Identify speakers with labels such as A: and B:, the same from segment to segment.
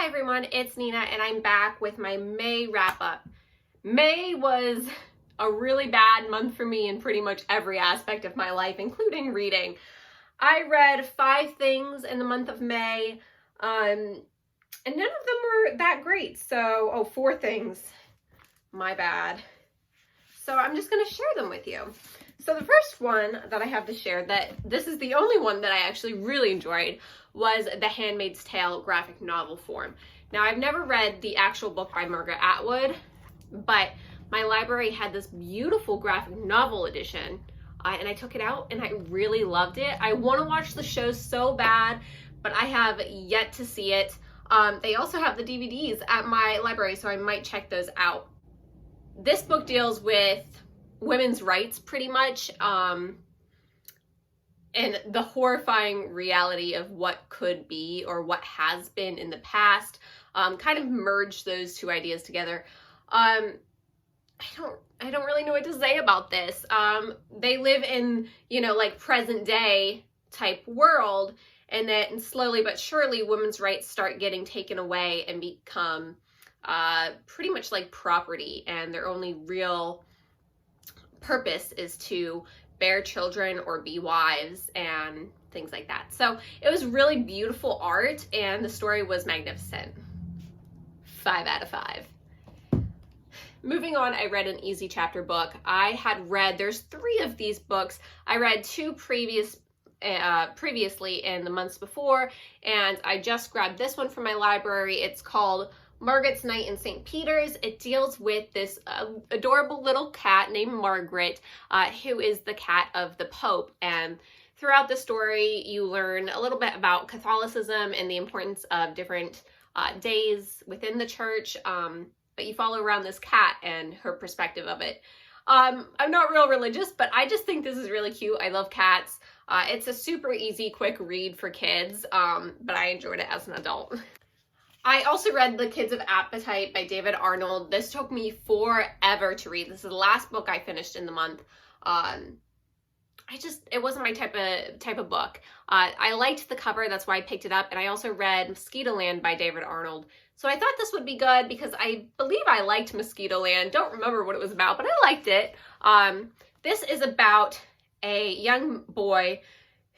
A: everyone, it's Nina and I'm back with my May wrap up. May was a really bad month for me in pretty much every aspect of my life, including reading. I read 5 things in the month of May, and none of them were that great. So, 4 things, my bad. So I'm just going to share them with you. So the first one that I have to share, that this is the only one that I actually really enjoyed, was the Handmaid's Tale graphic novel form. Now, I've never read the actual book by Margaret Atwood, but my library had this beautiful graphic novel edition, and I took it out and I really loved it. I want to watch the show so bad, but I have yet to see it. They also have the DVDs at my library, so I might check those out. This book deals with women's rights pretty much, and the horrifying reality of what could be or what has been in the past. Kind of merge those two ideas together. I don't really know what to say about this. They live in, like present day type world, and then slowly but surely women's rights start getting taken away and become pretty much like property, and their only real purpose is to bear children or be wives and things like that. So it was really beautiful art, and the story was magnificent. 5 out of 5. Moving on, I read an easy chapter book. There's 3 of these books. I read 2 previously in the months before, and I just grabbed this one from my library. It's called Margaret's Night in St. Peter's. It deals with this adorable little cat named Margaret, who is the cat of the Pope. And throughout the story, you learn a little bit about Catholicism and the importance of different days within the church. But you follow around this cat and her perspective of it. I'm not real religious, but I just think this is really cute. I love cats. It's a super easy, quick read for kids, but I enjoyed it as an adult. I also read The Kids of Appetite by David Arnold. This took me forever to read. This is the last book I finished in the month. It wasn't my type of book. I liked the cover, that's why I picked it up, and I also read Mosquitoland by David Arnold. So I thought this would be good because I believe I liked Mosquitoland. Don't remember what it was about, but I liked it. This is about a young boy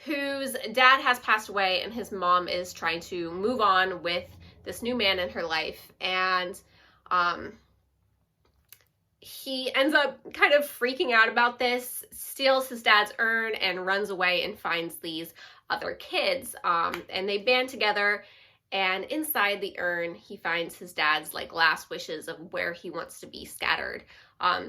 A: whose dad has passed away, and his mom is trying to move on with this new man in her life, and he ends up kind of freaking out about this, steals his dad's urn, and runs away and finds these other kids, and they band together, and inside the urn he finds his dad's last wishes of where he wants to be scattered.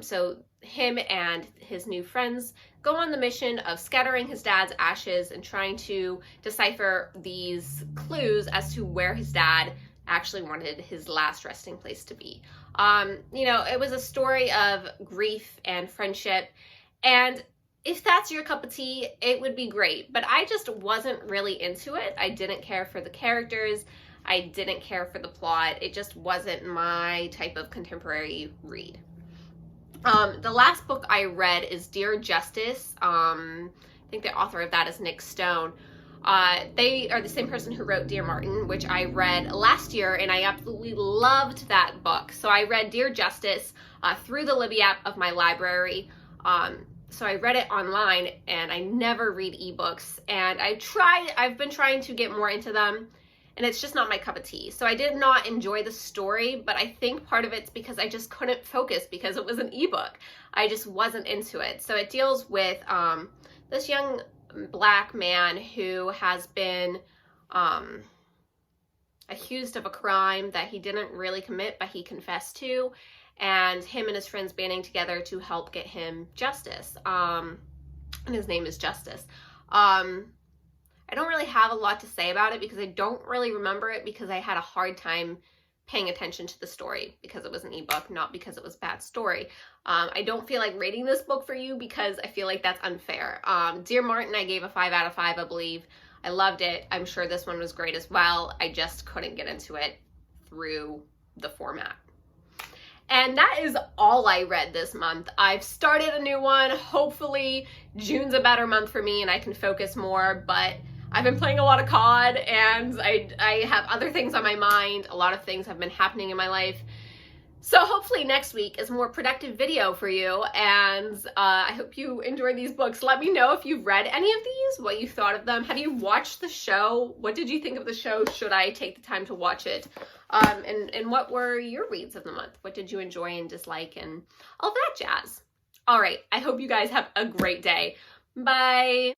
A: So him and his new friends go on the mission of scattering his dad's ashes and trying to decipher these clues as to where his dad actually wanted his last resting place to be. It was a story of grief and friendship, and if that's your cup of tea, it would be great, but I just wasn't really into it. I didn't care for the characters. I didn't care for the plot. It just wasn't my type of contemporary read. The last book I read is Dear Justice. I think the author of that is Nick Stone. They are the same person who wrote Dear Martin, which I read last year, and I absolutely loved that book. So I read Dear Justice through the Libby app of my library. So I read it online, and I never read ebooks, and I've been trying to get more into them, and it's just not my cup of tea. So I did not enjoy the story, but I think part of it's because I just couldn't focus because it was an ebook. I just wasn't into it. So it deals with this young Black man who has been accused of a crime that he didn't really commit, but he confessed to, and him and his friends banding together to help get him justice. And his name is Justice. I don't really have a lot to say about it because I don't really remember it, because I had a hard time paying attention to the story because it was an ebook, not because it was a bad story. I don't feel like rating this book for you because I feel like that's unfair. Dear Martin, I gave a 5 out of 5, I believe. I loved it. I'm sure this one was great as well. I just couldn't get into it through the format. And that is all I read this month. I've started a new one. Hopefully June's a better month for me and I can focus more, but I've been playing a lot of COD, and I have other things on my mind. A lot of things have been happening in my life. So hopefully next week is a more productive video for you, and I hope you enjoy these books. Let me know if you've read any of these, what you thought of them. Have you watched the show? What did you think of the show? Should I take the time to watch it? And what were your reads of the month? What did you enjoy and dislike and all that jazz? All right, I hope you guys have a great day. Bye.